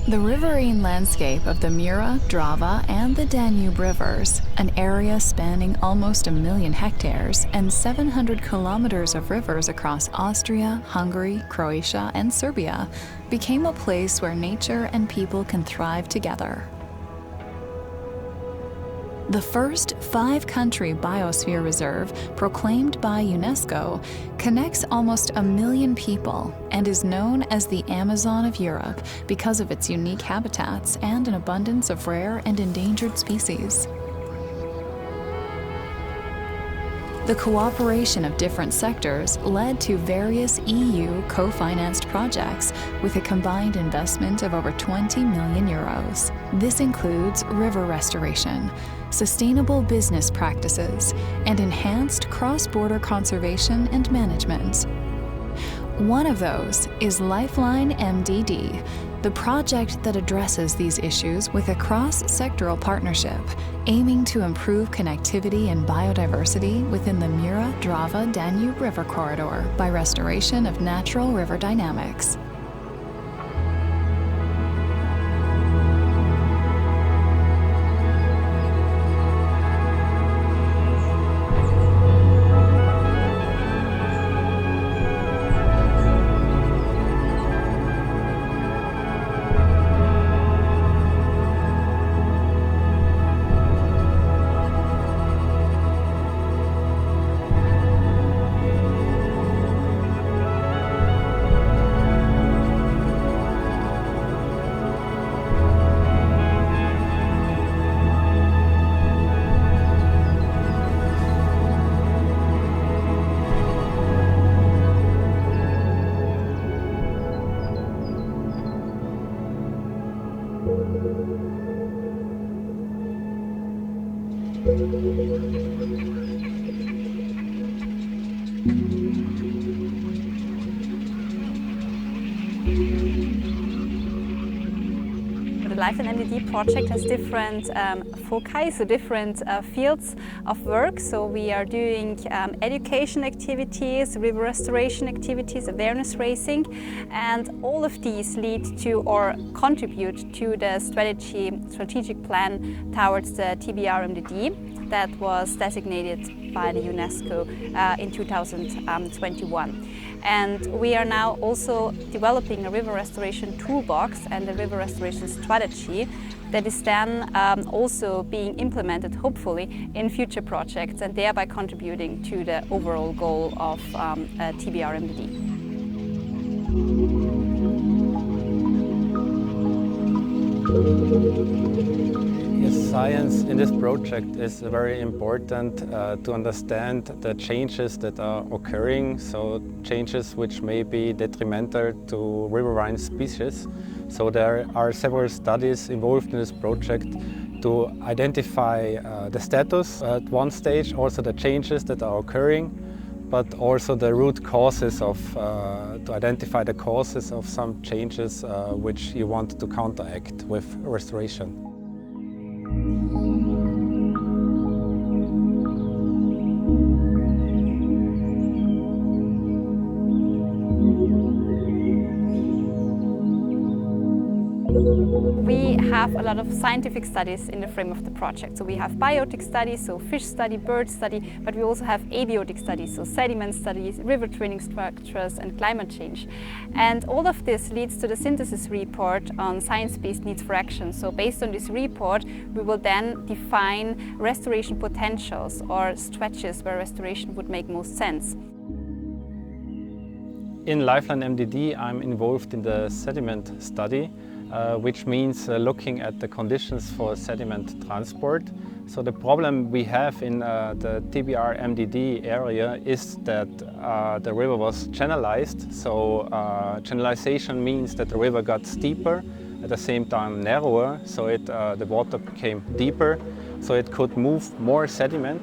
The riverine landscape of the Mura, Drava, and the Danube rivers, an area spanning almost 1 million hectares and 700 kilometers of rivers across Austria, Hungary, Croatia, and Serbia, became a place where nature and people can thrive together. The first 5-country biosphere reserve, proclaimed by UNESCO, connects almost 1 million people and is known as the Amazon of Europe because of its unique habitats and an abundance of rare and endangered species. The cooperation of different sectors led to various EU co-financed projects with a combined investment of over 20 million euros. This includes river restoration, sustainable business practices, and enhanced cross-border conservation and management. One of those is LifelineMDD, the project that addresses these issues with a cross-sectoral partnership, aiming to improve connectivity and biodiversity within the Mura-Drava-Danube river corridor by restoration of natural river dynamics. The LifelineMDD project has different foci, so different fields of work. So we are doing education activities, river restoration activities, awareness raising, and all of these lead to or contribute to the strategic plan towards the TBR-MDD that was designated by the UNESCO in 2021. And we are now also developing a river restoration toolbox and a river restoration strategy that is then also being implemented, hopefully, in future projects and thereby contributing to the overall goal of TBR-MDD. Yes, science in this project is very important to understand the changes that are occurring, so changes which may be detrimental to riverine species. So there are several studies involved in this project to identify the status at one stage, also the changes that are occurring, but also the root causes to identify the causes of some changes which you want to counteract with restoration. We have a lot of scientific studies in the frame of the project. So we have biotic studies, so fish study, bird study, but we also have abiotic studies, so sediment studies, river training structures and climate change. And all of this leads to the synthesis report on science-based needs for action. So based on this report, we will then define restoration potentials or stretches where restoration would make most sense. In LifelineMDD, I'm involved in the sediment study, which means looking at the conditions for sediment transport. So the problem we have in the TBR-MDD area is that the river was channelized. So channelization means that the river got steeper, at the same time narrower, so the water became deeper, so it could move more sediment.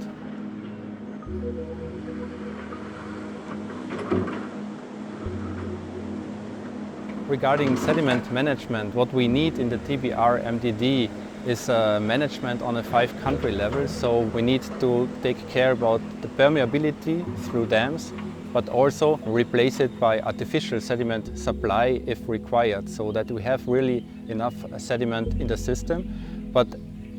Regarding sediment management, what we need in the TBR-MDD is management on a 5-country level. So we need to take care about the permeability through dams, but also replace it by artificial sediment supply if required, so that we have really enough sediment in the system. But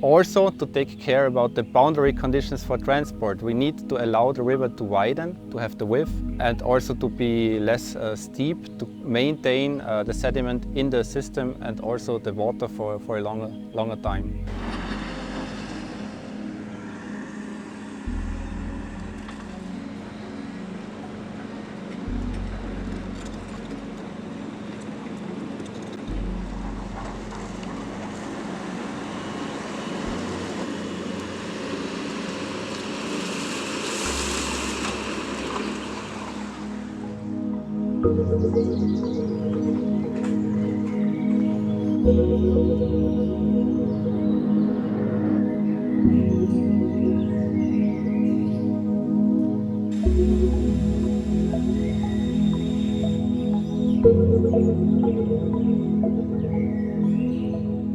also to take care about the boundary conditions for transport. We need to allow the river to widen, to have the width, and also to be less steep, to maintain the sediment in the system and also the water for a longer time.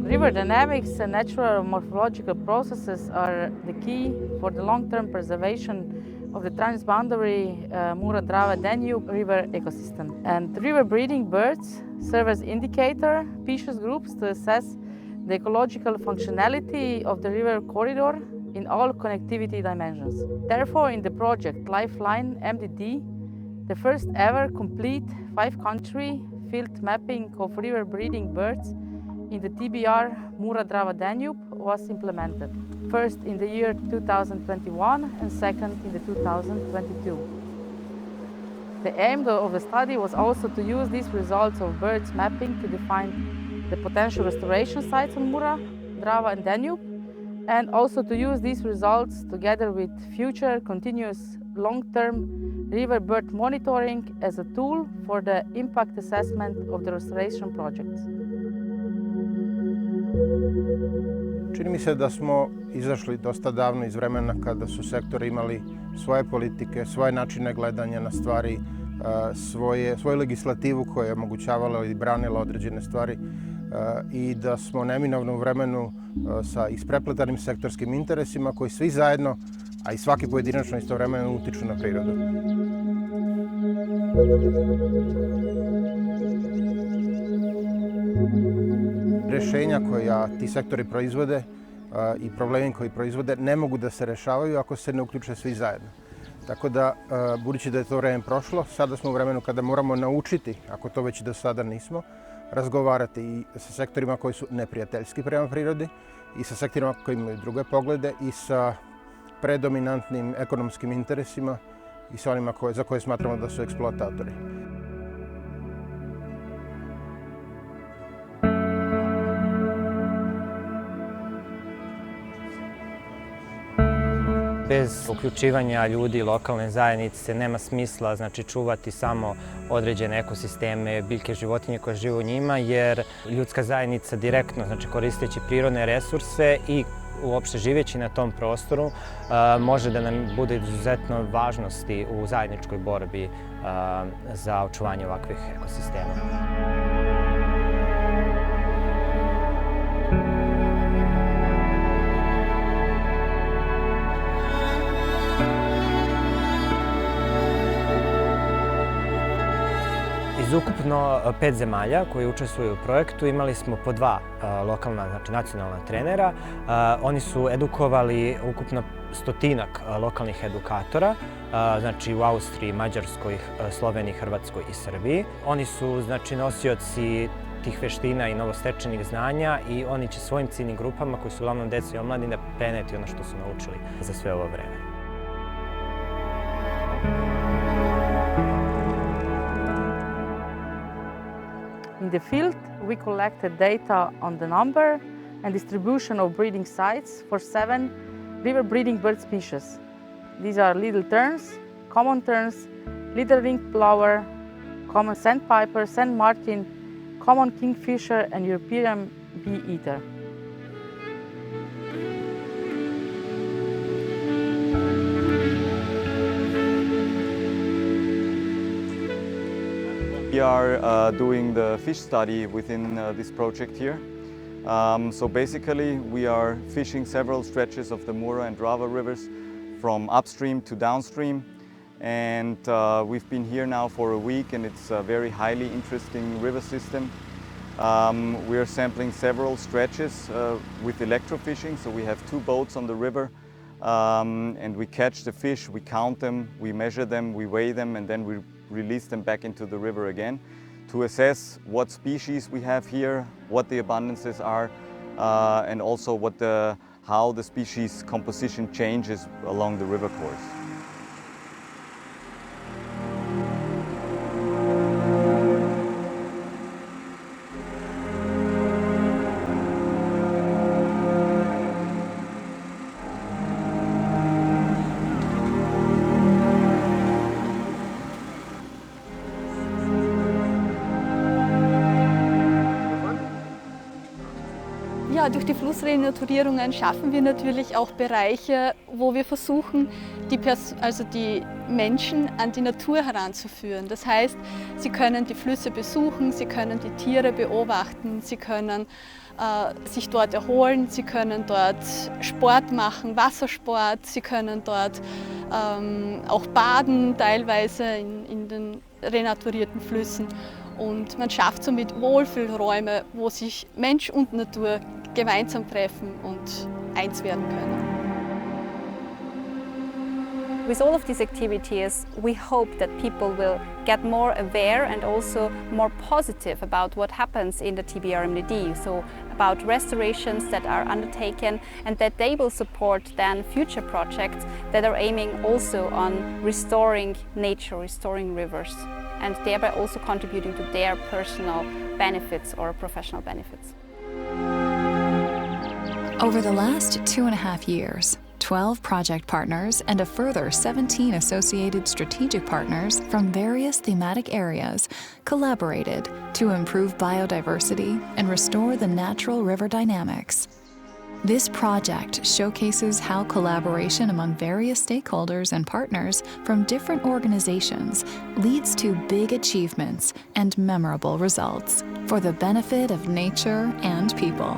River dynamics and natural morphological processes are the key for the long-term preservation of the transboundary Mura-Drava-Danube river ecosystem. And river breeding birds serve as indicator species groups to assess the ecological functionality of the river corridor in all connectivity dimensions. Therefore, in the project LifelineMDD, the first ever complete 5-country field mapping of river breeding birds in the TBR Mura-Drava-Danube was implemented. First in the year 2021 and second in the 2022. The aim of the study was also to use these results of birds mapping to define the potential restoration sites on Mura, Drava and Danube, and also to use these results together with future continuous long-term river bird monitoring as a tool for the impact assessment of the restoration projects. Čini mi se da smo izašli dosta davno iz vremena kada su sektori imali svoje politike, svoje načine gledanja na stvari, svoju legislativu koja je omogućavala i branila određene stvari i da smo neminovno u vremenu sa isprepletanim sektorskim interesima koji svi zajedno, a i svaki pojedinačno istovremeno utiču na prirodu. Rješenja koja ti sektori proizvode i problemi koji proizvode ne mogu da se rešavaju ako se ne uključe svi zajedno. Tako da, budući da je to vreme prošlo, sada smo u vremenu kada moramo naučiti, ako to već do sada nismo, razgovarati i sa sektorima koji su neprijateljski prema prirodi i sa sektorima koji imaju druge poglede i sa predominantnim ekonomskim interesima i sa onima za koje smatramo da su eksploatatori. Bez uključivanja ljudi i lokalne zajednice nema smisla čuvati samo određene ekosisteme, biljke, životinje koje žive u njima, jer ljudska zajednica direktno, koristeći prirodne resurse i uopšte živeći na tom prostoru, može da nam bude izuzetno važnosti u zajedničkoj borbi za očuvanje ovakvih ekosistema. Iz ukupno 5 zemalja koji učestvuju u projektu imali smo po 2 lokalna, nacionalna trenera. Oni su edukovali ukupno 100-ak lokalnih edukatora, u Austriji, Mađarskoj, Sloveniji, Hrvatskoj i Srbiji. Oni su nosioci tih veština i novostečenih znanja i oni će svojim ciljnim grupama, koji su uglavnom deca i omladina, preneti ono što su naučili za sve ovo vreme. In the field, we collected data on the number and distribution of breeding sites for 7 river breeding bird species. These are little terns, common terns, little-ringed plover, common sandpiper, sand martin, common kingfisher and European bee-eater. We are doing the fish study within this project here. So basically we are fishing several stretches of the Mura and Drava rivers from upstream to downstream, And we've been here now for a week, and it's a very highly interesting river system. We are sampling several stretches with electrofishing, so we have 2 boats on the river, and we catch the fish, we count them, we measure them, we weigh them, and then we release them back into the river again to assess what species we have here, what the abundances are, and also how the species composition changes along the river course. Ja, durch die Flussrenaturierungen schaffen wir natürlich auch Bereiche, wo wir versuchen, die Menschen an die Natur heranzuführen. Das heißt, sie können die Flüsse besuchen, sie können die Tiere beobachten, sie können sich dort erholen, sie können dort Sport machen, Wassersport, sie können dort auch baden, teilweise in den renaturierten Flüssen. Und man schafft somit Wohlfühlräume, wo sich Mensch und Natur gemeinsam treffen und eins werden können. With all of these activities, we hope that people will get more aware and also more positive about what happens in the TBRMDD, so about restorations that are undertaken, and that they will support then future projects that are aiming also on restoring nature, restoring rivers, and thereby also contributing to their personal benefits or professional benefits. Over the last 2.5 years, 12 project partners and a further 17 associated strategic partners from various thematic areas collaborated to improve biodiversity and restore the natural river dynamics. This project showcases how collaboration among various stakeholders and partners from different organizations leads to big achievements and memorable results for the benefit of nature and people.